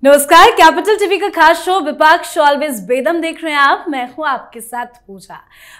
नमस्कार, capital TV का खास शो विपक्ष ऑलवेज बेदम देख रहे हैं आप। मैं हूं आपके साथ पूजा।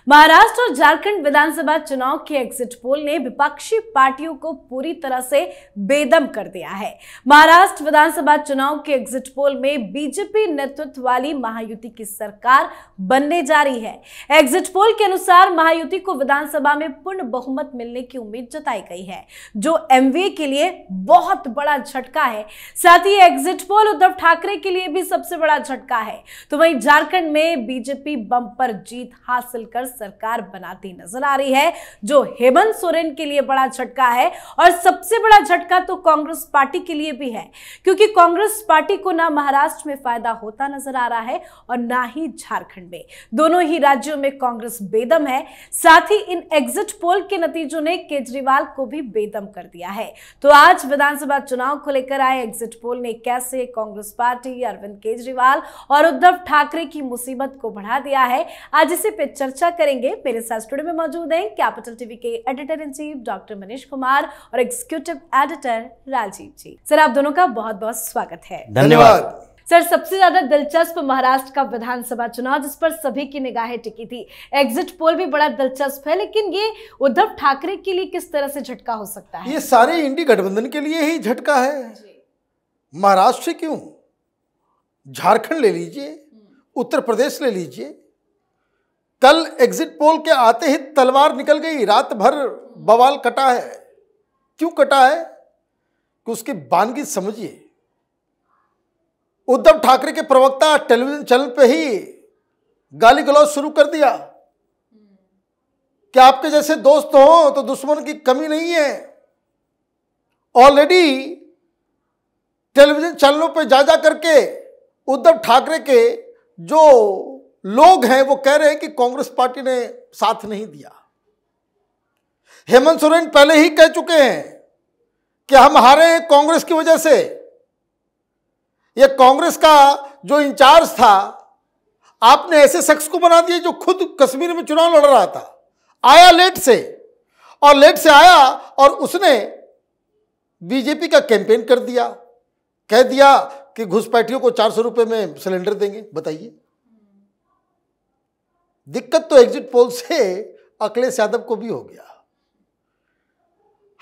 महाराष्ट्र और झारखंड विधानसभा चुनाव के एग्जिट पोल ने विपक्षी पार्टियों को पूरी तरह से बेदम कर दिया है। महाराष्ट्र विधानसभा चुनाव के एग्जिट पोल में बीजेपी नेतृत्व वाली महायुति की सरकार बनने जा रही है। एग्जिट पोल के अनुसार महायुति को विधानसभा में पूर्ण बहुमत मिलने की उम्मीद जताई गई है, जो एमवीए के लिए बहुत बड़ा झटका है। साथ ही एग्जिट पोल उद्धव ठाकरे के लिए भी सबसे बड़ा झटका है। तो वहीं झारखंड में बीजेपी बम्पर जीत हासिल कर सरकार बनाती नजर आ रही है, जो हेमंत सोरेन के लिए बड़ा झटका है। और सबसे बड़ा झटका तो कांग्रेस पार्टी के लिए भी है, क्योंकि कांग्रेस पार्टी को ना महाराष्ट्र में फायदा होता नजर आ रहा है और ना ही झारखंड में। दोनों ही राज्यों में कांग्रेस बेदम है। साथ ही इन एग्जिट पोल के नतीजों ने केजरीवाल को भी बेदम कर दिया है। तो आज विधानसभा चुनाव को लेकर आए एग्जिट पोल ने कैसे कांग्रेस पार्टी, अरविंद केजरीवाल और उद्धव ठाकरे की मुसीबत को बढ़ा दिया है, आज इसी पे चर्चा करेंगे। मेरे साथ स्टूडियो में मौजूद हैं कैपिटल टीवी के editor in chief doctor Manish Kumar और एग्जीक्यूटिव एडिटर राजीव जी। सर, आप दोनों का बहुत बहुत स्वागत है। धन्यवाद। सर, सबसे ज्यादा दिलचस्प महाराष्ट्र का विधानसभा चुनाव, जिस पर सभी की निगाहें टिकी थी। एग्जिट पोल भी बड़ा दिलचस्प है, लेकिन ये उद्धव ठाकरे के लिए किस तरह से झटका हो सकता है? ये सारे इंडी गठबंधन के लिए ही झटका है। महाराष्ट्र क्यों, झारखंड ले लीजिए, उत्तर प्रदेश ले लीजिए। कल एग्जिट पोल के आते ही तलवार निकल गई, रात भर बवाल कटा है। क्यों कटा है कि उसकी बानगी समझिए। उद्धव ठाकरे के प्रवक्ता टेलीविजन चैनल पे ही गाली गलौज शुरू कर दिया कि आपके जैसे दोस्त हो तो दुश्मन की कमी नहीं है। ऑलरेडी टेलीविजन चैनलों पे जा करके उद्धव ठाकरे के जो लोग हैं वो कह रहे हैं कि कांग्रेस पार्टी ने साथ नहीं दिया। हेमंत सोरेन पहले ही कह चुके हैं कि हम हारे हैं कांग्रेस की वजह से। ये कांग्रेस का जो इंचार्ज था, आपने ऐसे शख्स को बना दिया जो खुद कश्मीर में चुनाव लड़ रहा था, आया लेट से, और लेट से आया और उसने बीजेपी का कैंपेन कर दिया, कह दिया कि घुसपैठियों को 400 रुपए में सिलेंडर देंगे। बताइए, दिक्कत तो एग्जिट पोल से अखिलेश यादव को भी हो गया।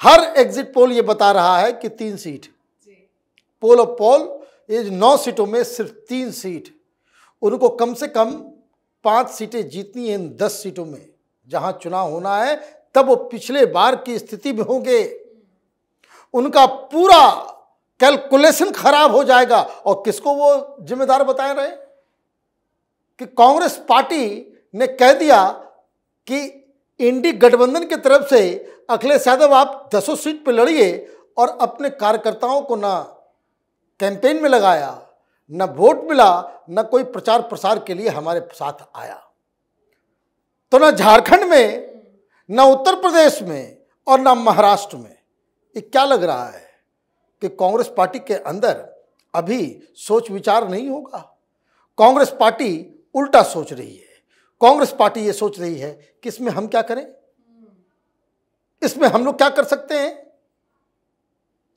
हर एग्जिट पोल ये बता रहा है कि 3 सीट, पोल ऑफ पोल, ये 9 सीटों में सिर्फ 3 सीट, उनको कम से कम 5 सीटें जीतनी है। इन 10 सीटों में जहां चुनाव होना है, तब वो पिछले बार की स्थिति में होंगे। उनका पूरा कैलकुलेशन खराब हो जाएगा। और किसको वो जिम्मेदार बताए रहे कि कांग्रेस पार्टी ने कह दिया कि इंडी गठबंधन की तरफ से अखिलेश यादव आप 10 सीट पे लड़िए, और अपने कार्यकर्ताओं को ना कैंपेन में लगाया, ना वोट मिला, ना कोई प्रचार प्रसार के लिए हमारे साथ आया। तो ना झारखंड में, ना उत्तर प्रदेश में और ना महाराष्ट्र में। ये क्या लग रहा है कि कांग्रेस पार्टी के अंदर अभी सोच विचार नहीं होगा? कांग्रेस पार्टी उल्टा सोच रही है। कांग्रेस पार्टी ये सोच रही है कि इसमें हम क्या करें, इसमें हम लोग क्या कर सकते हैं।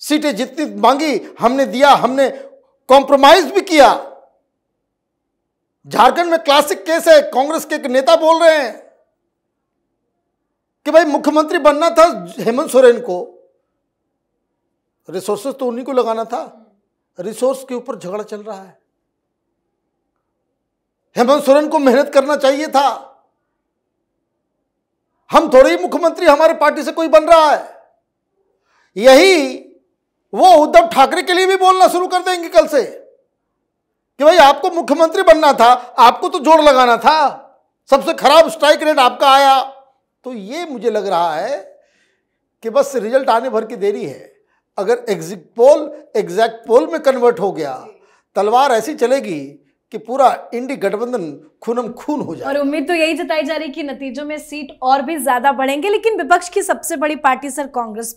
सीटें जितनी मांगी हमने दिया, हमने कॉम्प्रोमाइज भी किया। झारखंड में क्लासिक केस है, कांग्रेस के एक नेता बोल रहे हैं कि भाई मुख्यमंत्री बनना था हेमंत सोरेन को, रिसोर्सेस तो उन्हीं को लगाना था। रिसोर्स के ऊपर झगड़ा चल रहा है। हेमंत सोरेन को मेहनत करना चाहिए था। हम थोड़े ही मुख्यमंत्री, हमारे पार्टी से कोई बन रहा है। यही वो उद्धव ठाकरे के लिए भी बोलना शुरू कर देंगे कल से कि भाई आपको मुख्यमंत्री बनना था, आपको तो जोड़ लगाना था, सबसे खराब स्ट्राइक रेट आपका आया। तो ये मुझे लग रहा है कि बस रिजल्ट आने भर की देरी है। अगर एग्जिट पोल एग्जैक्ट पोल में कन्वर्ट हो गया, तलवार ऐसी चलेगी कि पूरा इंडी गठबंधन खूनम खून हो जाए। और उम्मीद तो यही जताई जा रही है कि नतीजों में सीट और भी ज्यादा बढ़ेंगे। लेकिन विपक्ष की सबसे बड़ी पार्टी सर कांग्रेस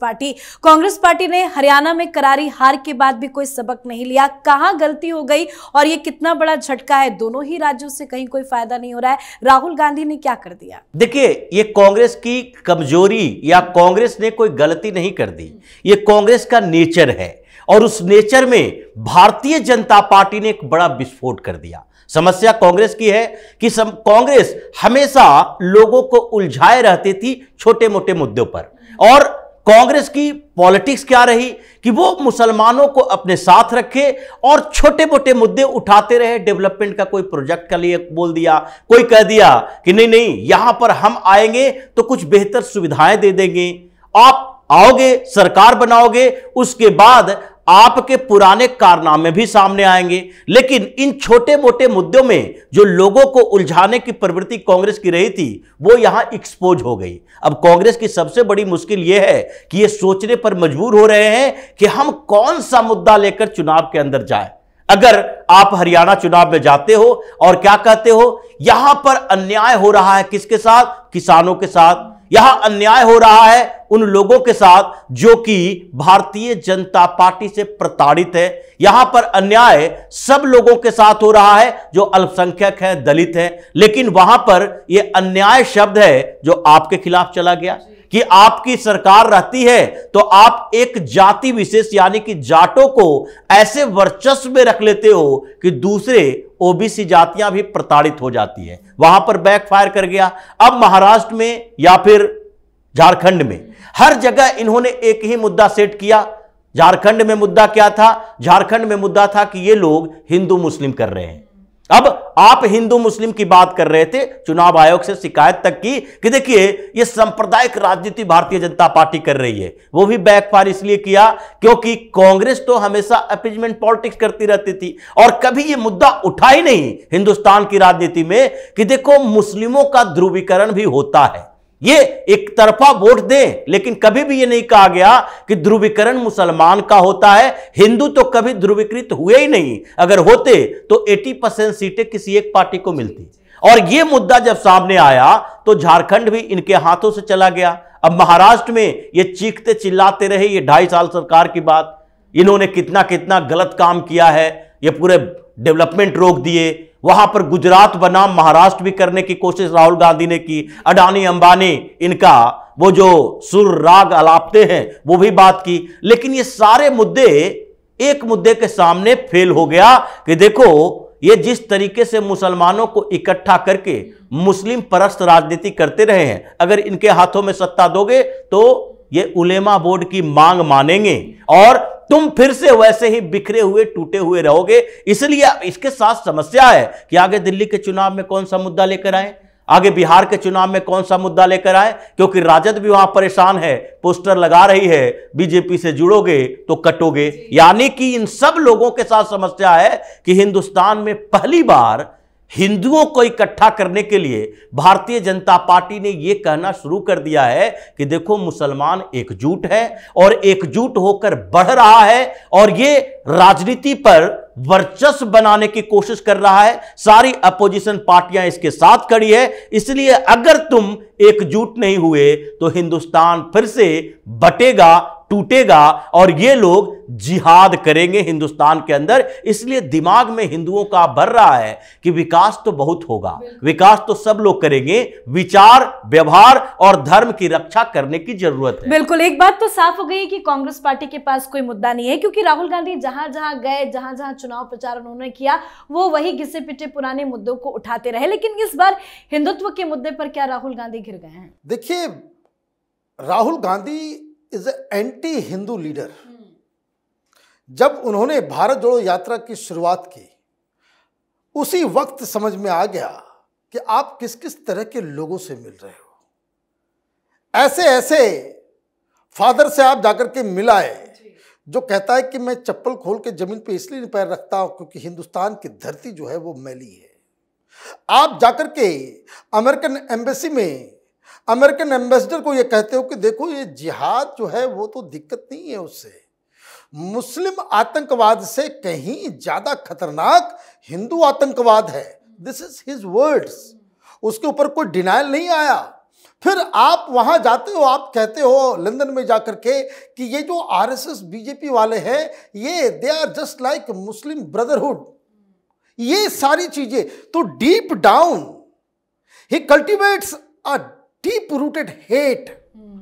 पार्टी ने हरियाणा में करारी हार के बाद भी कोई सबक नहीं लिया। कहां गलती हो गई और ये कितना बड़ा झटका है? दोनों ही राज्यों से कहीं कोई फायदा नहीं हो रहा है। राहुल गांधी ने क्या कर दिया? देखिए, ये कांग्रेस की कमजोरी या कांग्रेस ने कोई गलती नहीं कर दी, ये कांग्रेस का नेचर है। और उस नेचर में भारतीय जनता पार्टी ने एक बड़ा विस्फोट कर दिया। समस्या कांग्रेस की है कि कांग्रेस हमेशा लोगों को उलझाए रहती थी छोटे मोटे मुद्दों पर, और कांग्रेस की पॉलिटिक्स क्या रही कि वो मुसलमानों को अपने साथ रखे और छोटे मोटे मुद्दे उठाते रहे। डेवलपमेंट का कोई प्रोजेक्ट के लिए बोल दिया, कोई कह दिया कि नहीं नहीं यहां पर हम आएंगे तो कुछ बेहतर सुविधाएं दे देंगे, आप आओगे सरकार बनाओगे, उसके बाद आपके पुराने कारनामे भी सामने आएंगे। लेकिन इन छोटे मोटे मुद्दों में जो लोगों को उलझाने की प्रवृत्ति कांग्रेस की रही थी वो यहां एक्सपोज हो गई। अब कांग्रेस की सबसे बड़ी मुश्किल यह है कि ये सोचने पर मजबूर हो रहे हैं कि हम कौन सा मुद्दा लेकर चुनाव के अंदर जाएं। अगर आप हरियाणा चुनाव में जाते हो और क्या कहते हो, यहां पर अन्याय हो रहा है किसके साथ? किसानों के साथ। यहां अन्याय हो रहा है उन लोगों के साथ जो कि भारतीय जनता पार्टी से प्रताड़ित है। यहां पर अन्याय सब लोगों के साथ हो रहा है जो अल्पसंख्यक है, दलित है। लेकिन वहां पर यह अन्याय शब्द है जो आपके खिलाफ चला गया कि आपकी सरकार रहती है तो आप एक जाति विशेष यानी कि जाटों को ऐसे वर्चस्व में रख लेते हो कि दूसरे ओबीसी जातियां भी प्रताड़ित हो जाती है। वहां पर बैकफायर कर गया। अब महाराष्ट्र में या फिर झारखंड में हर जगह इन्होंने एक ही मुद्दा सेट किया। झारखंड में मुद्दा क्या था? झारखंड में मुद्दा था कि ये लोग हिंदू मुस्लिम कर रहे हैं। अब आप हिंदू मुस्लिम की बात कर रहे थे, चुनाव आयोग से शिकायत तक की कि देखिए ये सांप्रदायिक राजनीति भारतीय जनता पार्टी कर रही है। वो भी बैकफायर इसलिए किया क्योंकि कांग्रेस तो हमेशा अपीजमेंट पॉलिटिक्स करती रहती थी और कभी ये मुद्दा उठा ही नहीं हिंदुस्तान की राजनीति में कि देखो मुस्लिमों का ध्रुवीकरण भी होता है, ये एक तरफा वोट दें। लेकिन कभी भी ये नहीं कहा गया कि ध्रुवीकरण मुसलमान का होता है। हिंदू तो कभी ध्रुवीकृत हुए ही नहीं, अगर होते तो 80% सीटें किसी एक पार्टी को मिलती। और ये मुद्दा जब सामने आया तो झारखंड भी इनके हाथों से चला गया। अब महाराष्ट्र में ये चीखते चिल्लाते रहे, ये 2.5 साल सरकार की बात, इन्होंने कितना कितना गलत काम किया है, ये पूरे डेवलपमेंट रोक दिए। वहां पर गुजरात बनाम महाराष्ट्र भी करने की कोशिश राहुल गांधी ने की। अडानी अंबानी इनका वो जो सुर राग अलापते हैं वो भी बात की। लेकिन ये सारे मुद्दे एक मुद्दे के सामने फेल हो गया कि देखो ये जिस तरीके से मुसलमानों को इकट्ठा करके मुस्लिम परस्त राजनीति करते रहे हैं, अगर इनके हाथों में सत्ता दोगे तो ये उलेमा बोर्ड की मांग मानेंगे और तुम फिर से वैसे ही बिखरे हुए टूटे हुए रहोगे। इसलिए इसके साथ समस्या है कि आगे दिल्ली के चुनाव में कौन सा मुद्दा लेकर आए, आगे बिहार के चुनाव में कौन सा मुद्दा लेकर आए, क्योंकि राजद भी वहां परेशान है, पोस्टर लगा रही है बीजेपी से जुड़ोगे तो कटोगे। यानी कि इन सब लोगों के साथ समस्या है कि हिंदुस्तान में पहली बार हिंदुओं को इकट्ठा करने के लिए भारतीय जनता पार्टी ने यह कहना शुरू कर दिया है कि देखो मुसलमान एकजुट है और एकजुट होकर बढ़ रहा है और ये राजनीति पर वर्चस्व बनाने की कोशिश कर रहा है। सारी अपोजिशन पार्टियां इसके साथ खड़ी है। इसलिए अगर तुम एकजुट नहीं हुए तो हिंदुस्तान फिर से बटेगा, टूटेगा और ये लोग जिहाद करेंगे हिंदुस्तान के अंदर। इसलिए दिमाग में हिंदुओं का भर रहा है कि विकास तो बहुत होगा, विकास तो सब लोग करेंगे, विचार, व्यवहार और धर्म की रक्षा करने की जरूरत है। बिल्कुल, एक बात तो साफ हो गई कि कांग्रेस पार्टी के पास कोई मुद्दा नहीं है, क्योंकि राहुल गांधी जहां जहां गए, जहां जहां चुनाव प्रचार उन्होंने किया, वो वही घिसे पिटे पुराने मुद्दों को उठाते रहे। लेकिन इस बार हिंदुत्व के मुद्दे पर क्या राहुल गांधी घिर गए हैं? देखिए, Rahul Gandhi is anti Hindu leader. जब उन्होंने भारत जोड़ो यात्रा की शुरुआत की उसी वक्त समझ में आ गया कि आप किस किस तरह के लोगों से मिल रहे हो। ऐसे ऐसे फादर से आप जाकर के मिलाए जो कहता है कि मैं चप्पल खोल के जमीन पे इसलिए नहीं पैर रखता हूं क्योंकि हिंदुस्तान की धरती जो है वो मैली है। आप जाकर के अमेरिकन एम्बेसी में अमेरिकन एम्बेसडर को ये कहते हो कि देखो ये जिहाद जो है वो तो दिक्कत नहीं है, उससे मुस्लिम आतंकवाद से कहीं ज्यादा खतरनाक हिंदू आतंकवाद है। दिस इज हिज वर्ड्स, उसके ऊपर कोई डिनायल नहीं आया। फिर आप वहां जाते हो, आप कहते हो लंदन में जाकर के कि ये जो आरएसएस बीजेपी वाले हैं ये they are just like Muslim brotherhood. ये सारी चीजें तो डीप डाउन ही cultivates a deep rooted hate.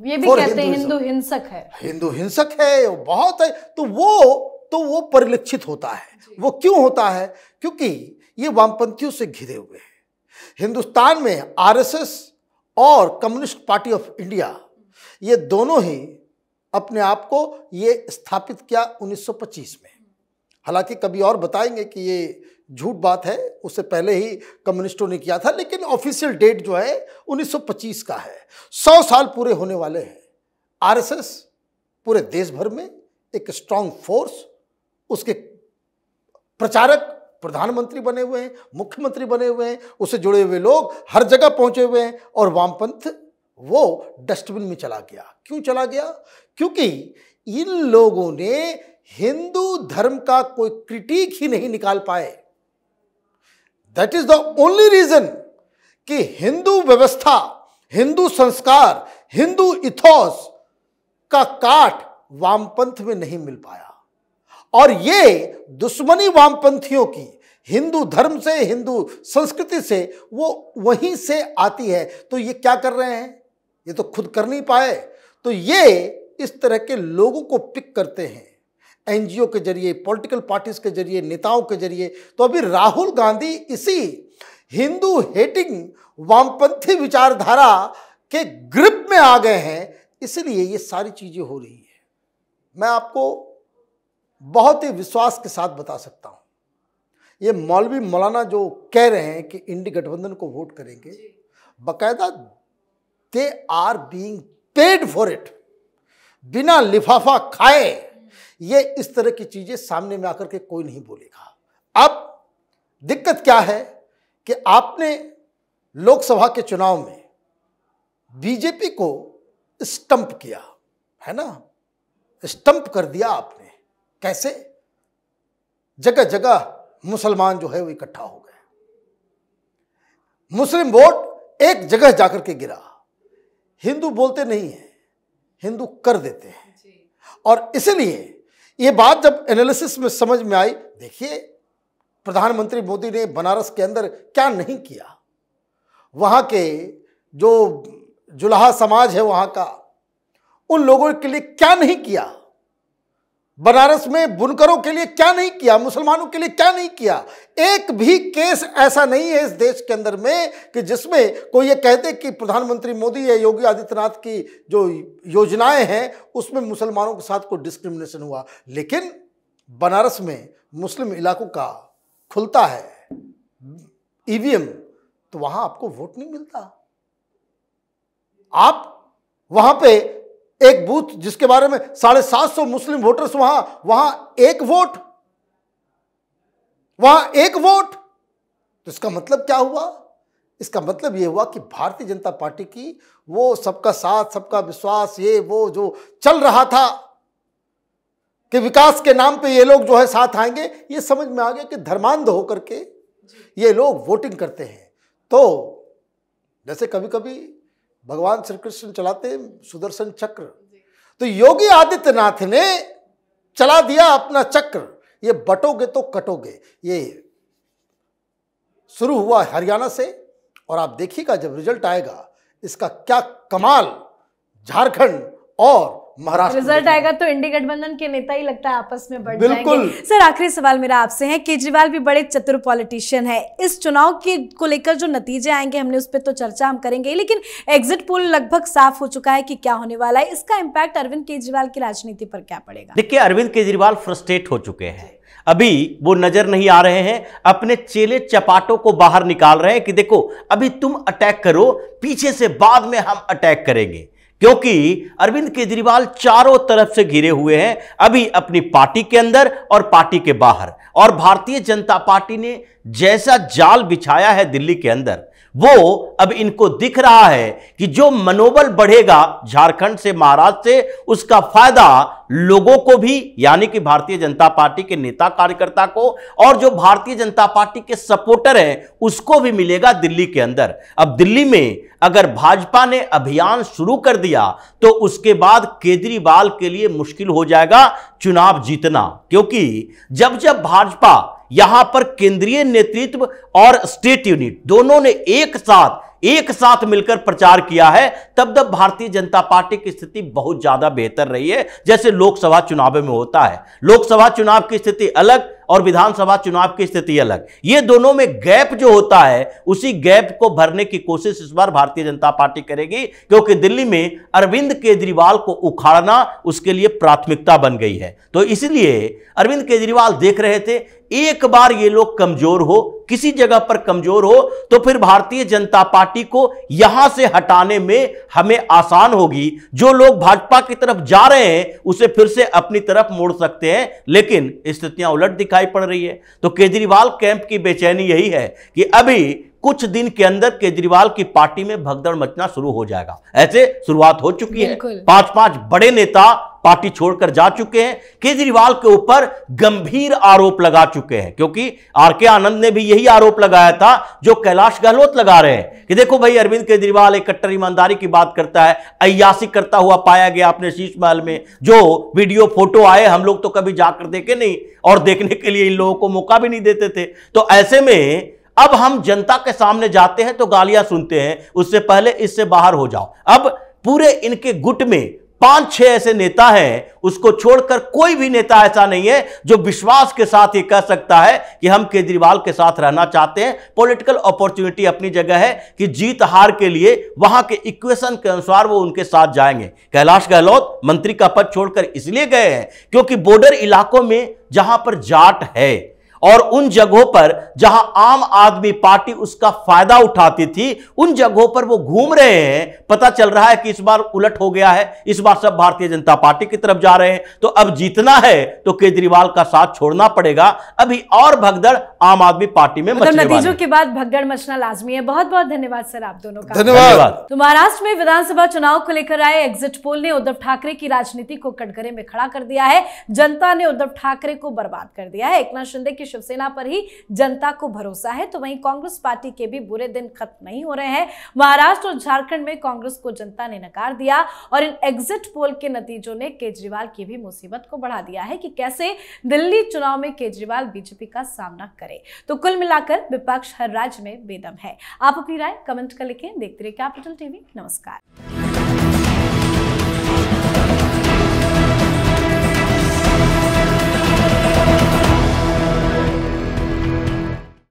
ये भी कहते हैं हिंदू हिंसक है, हिंदू हिंसक है, वो बहुत है। तो वो तो वो परिलक्षित होता है। वो क्यों होता है? क्योंकि ये वामपंथियों से घिरे हुए हैं। हिंदुस्तान में आरएसएस और कम्युनिस्ट पार्टी ऑफ इंडिया, ये दोनों ही अपने आप को ये स्थापित किया 1925 में। हालांकि कभी और बताएंगे कि ये झूठ बात है, उससे पहले ही कम्युनिस्टों ने किया था, लेकिन ऑफिशियल डेट जो है 1925 का है। 100 साल पूरे होने वाले हैं। आरएसएस पूरे देश भर में एक स्ट्रांग फोर्स, उसके प्रचारक प्रधानमंत्री बने हुए हैं, मुख्यमंत्री बने हुए हैं, उससे जुड़े हुए लोग हर जगह पहुंचे हुए हैं। और वामपंथ वो डस्टबिन में चला गया। क्यों चला गया? क्योंकि इन लोगों ने हिंदू धर्म का कोई क्रिटिक ही नहीं निकाल पाए। That is the only reason कि हिंदू व्यवस्था, हिंदू संस्कार, हिंदू इथोस का काट वामपंथ में नहीं मिल पाया। और ये दुश्मनी वामपंथियों की हिंदू धर्म से, हिंदू संस्कृति से, वो वहीं से आती है। तो ये क्या कर रहे हैं? ये तो खुद कर नहीं पाए, तो ये इस तरह के लोगों को पिक करते हैं एनजीओ के जरिए, पॉलिटिकल पार्टीज के जरिए, नेताओं के जरिए। तो अभी राहुल गांधी इसी हिंदू हेटिंग वामपंथी विचारधारा के ग्रिप में आ गए हैं, इसलिए ये सारी चीजें हो रही है। मैं आपको बहुत ही विश्वास के साथ बता सकता हूं, ये मौलवी मौलाना जो कह रहे हैं कि इंडी गठबंधन को वोट करेंगे, बाकायदा they are being paid for it. बिना लिफाफा खाए ये इस तरह की चीजें सामने में आकर के कोई नहीं बोलेगा। अब दिक्कत क्या है कि आपने लोकसभा के चुनाव में बीजेपी को स्टंप किया है ना, स्टंप कर दिया आपने। कैसे? जगह जगह मुसलमान जो है वो इकट्ठा हो गए, मुस्लिम वोट एक जगह जाकर के गिरा। हिंदू बोलते नहीं है, हिंदू कर देते हैं। और इसलिए ये बात जब एनालिसिस में समझ में आई, देखिए प्रधानमंत्री मोदी ने बनारस के अंदर क्या नहीं किया, वहां के जो जुलाहा समाज है वहां का, उन लोगों के लिए क्या नहीं किया, बनारस में बुनकरों के लिए क्या नहीं किया, मुसलमानों के लिए क्या नहीं किया। एक भी केस ऐसा नहीं है इस देश के अंदर में कि जिसमें कोई ये कहते कि प्रधानमंत्री मोदी या योगी आदित्यनाथ की जो योजनाएं हैं उसमें मुसलमानों के साथ कोई डिस्क्रिमिनेशन हुआ। लेकिन बनारस में मुस्लिम इलाकों का खुलता है ईवीएम, तो वहां आपको वोट नहीं मिलता। आप वहां पे एक बूथ जिसके बारे में 750 मुस्लिम वोटर्स, वहां एक वोट, तो इसका मतलब क्या हुआ? इसका मतलब यह हुआ कि भारतीय जनता पार्टी की वो सबका साथ, सबका विश्वास, ये वो जो चल रहा था कि विकास के नाम पे ये लोग जो है साथ आएंगे, ये समझ में आ गया कि धर्मांध होकर के ये लोग वोटिंग करते हैं। तो जैसे कभी कभी भगवान श्री कृष्ण चलाते सुदर्शन चक्र, तो योगी आदित्यनाथ ने चला दिया अपना चक्र, ये बटोगे तो कटोगे। ये शुरू हुआ हरियाणा से, और आप देखिएगा जब रिजल्ट आएगा इसका क्या कमाल झारखंड और महाराष्ट्र रिजल्ट आएगा तो इंडी गठबंधन के नेता ही लगता है आपस में बढ़ बिल्कुल जाएंगे। सर, आखिरी सवाल मेरा आपसे है, केजरीवाल भी बड़े चतुर पॉलिटिशियन है, इस चुनाव के को लेकर जो नतीजे आएंगे हमने उस पर तो चर्चा हम करेंगे, लेकिन एग्जिट पोल लगभग साफ हो चुका है कि क्या होने वाला है, इसका इम्पैक्ट अरविंद केजरीवाल की राजनीति पर क्या पड़ेगा? देखिए, अरविंद केजरीवाल फ्रस्ट्रेट हो चुके हैं, अभी वो नजर नहीं आ रहे हैं, अपने चेले चपाटों को बाहर निकाल रहे हैं कि देखो अभी तुम अटैक करो, पीछे से बाद में हम अटैक करेंगे। क्योंकि अरविंद केजरीवाल चारों तरफ से घिरे हुए हैं, अभी अपनी पार्टी के अंदर और पार्टी के बाहर। और भारतीय जनता पार्टी ने जैसा जाल बिछाया है दिल्ली के अंदर, वो अब इनको दिख रहा है कि जो मनोबल बढ़ेगा झारखंड से, महाराष्ट्र से, उसका फायदा लोगों को भी, यानी कि भारतीय जनता पार्टी के नेता कार्यकर्ता को, और जो भारतीय जनता पार्टी के सपोर्टर हैं उसको भी मिलेगा दिल्ली के अंदर। अब दिल्ली में अगर भाजपा ने अभियान शुरू कर दिया तो उसके बाद केजरीवाल के लिए मुश्किल हो जाएगा चुनाव जीतना, क्योंकि जब जब भाजपा यहां पर केंद्रीय नेतृत्व और स्टेट यूनिट दोनों ने एक साथ एक साथ मिलकर प्रचार किया है, तब तब भारतीय जनता पार्टी की स्थिति बहुत ज्यादा बेहतर रही है, जैसे लोकसभा चुनाव में होता है। लोकसभा चुनाव की स्थिति अलग और विधानसभा चुनाव की स्थिति अलग। ये दोनों में गैप जो होता है, उसी गैप को भरने की कोशिश इस बार भारतीय जनता पार्टी करेगी, क्योंकि दिल्ली में अरविंद केजरीवाल को उखाड़ना उसके लिए प्राथमिकता बन गई है। तो इसलिए अरविंद केजरीवाल देख रहे थे, एक बार ये लोग कमजोर हो, किसी जगह पर कमजोर हो, तो फिर भारतीय जनता पार्टी को यहां से हटाने में हमें आसान होगी। जो लोग भाजपा की तरफ जा रहे हैं उसे फिर से अपनी तरफ मोड़ सकते हैं, लेकिन स्थितियां उलट दिखाई पड़ रही है। तो केजरीवाल कैंप की बेचैनी यही है कि अभी कुछ दिन के अंदर केजरीवाल की पार्टी में भगदड़ मचना शुरू हो जाएगा। ऐसे शुरुआत हो चुकी है, 5-5 बड़े नेता पार्टी छोड़कर जा चुके हैं, केजरीवाल के ऊपर गंभीर आरोप लगा चुके हैं, क्योंकि आरके आनंद ने भी यही आरोप लगाया था जो कैलाश गहलोत लगा रहे हैं कि देखो भाई, अरविंद केजरीवाल एक कट्टर ईमानदारी की बात करता है, अय्यासी करता हुआ पाया गया अपने शीश महल में। जो वीडियो फोटो आए हम लोग तो कभी जाकर देखे नहीं, और देखने के लिए इन लोगों को मौका भी नहीं देते थे। तो ऐसे में अब हम जनता के सामने जाते हैं तो गालियां सुनते हैं, उससे पहले इससे बाहर हो जाओ। अब पूरे इनके गुट में 5-6 ऐसे नेता हैं, उसको छोड़कर कोई भी नेता ऐसा नहीं है जो विश्वास के साथ ये कह सकता है कि हम केजरीवाल के साथ रहना चाहते हैं। पॉलिटिकल अपॉर्चुनिटी अपनी जगह है कि जीत हार के लिए वहां के इक्वेशन के अनुसार वो उनके साथ जाएंगे। कैलाश गहलोत मंत्री का पद छोड़कर इसलिए गए हैं क्योंकि बॉर्डर इलाकों में जहां पर जाट है और उन जगहों पर जहां आम आदमी पार्टी उसका फायदा उठाती थी, उन जगहों पर वो घूम रहे हैं। पता चल रहा है कि इस बार उलट हो गया है, इस बार सब भारतीय जनता पार्टी की तरफ जा रहे हैं। तो अब जीतना है तो केजरीवाल का साथ छोड़ना पड़ेगा। अभी और भगदड़ आम आदमी पार्टी में मचने वाली है। नतीजों के बाद भगदड़ मचना लाजमी है। बहुत बहुत धन्यवाद सर आप दोनों का। धन्यवाद। तो महाराष्ट्र में विधानसभा चुनाव को लेकर आए एग्जिट पोल ने उद्धव ठाकरे की राजनीति को कटघरे में खड़ा कर दिया है। जनता ने उद्धव ठाकरे को बर्बाद कर दिया है। एकनाथ शिंदे की शिवसेना पर ही जनता को भरोसा है, तो वहीं कांग्रेस पार्टी के भी बुरे दिन खत्म नहीं हो रहे हैं। महाराष्ट्र और झारखंड में कांग्रेस को जनता ने नकार दिया और इन एग्जिट पोल के नतीजों ने केजरीवाल की भी मुसीबत को बढ़ा दिया है कि कैसे दिल्ली चुनाव में केजरीवाल बीजेपी का सामना करे। तो कुल मिलाकर विपक्ष हर राज्य में बेदम है। आप अपनी राय कमेंट कर लिखें। देखते रहिए कैपिटल टीवी। नमस्कार।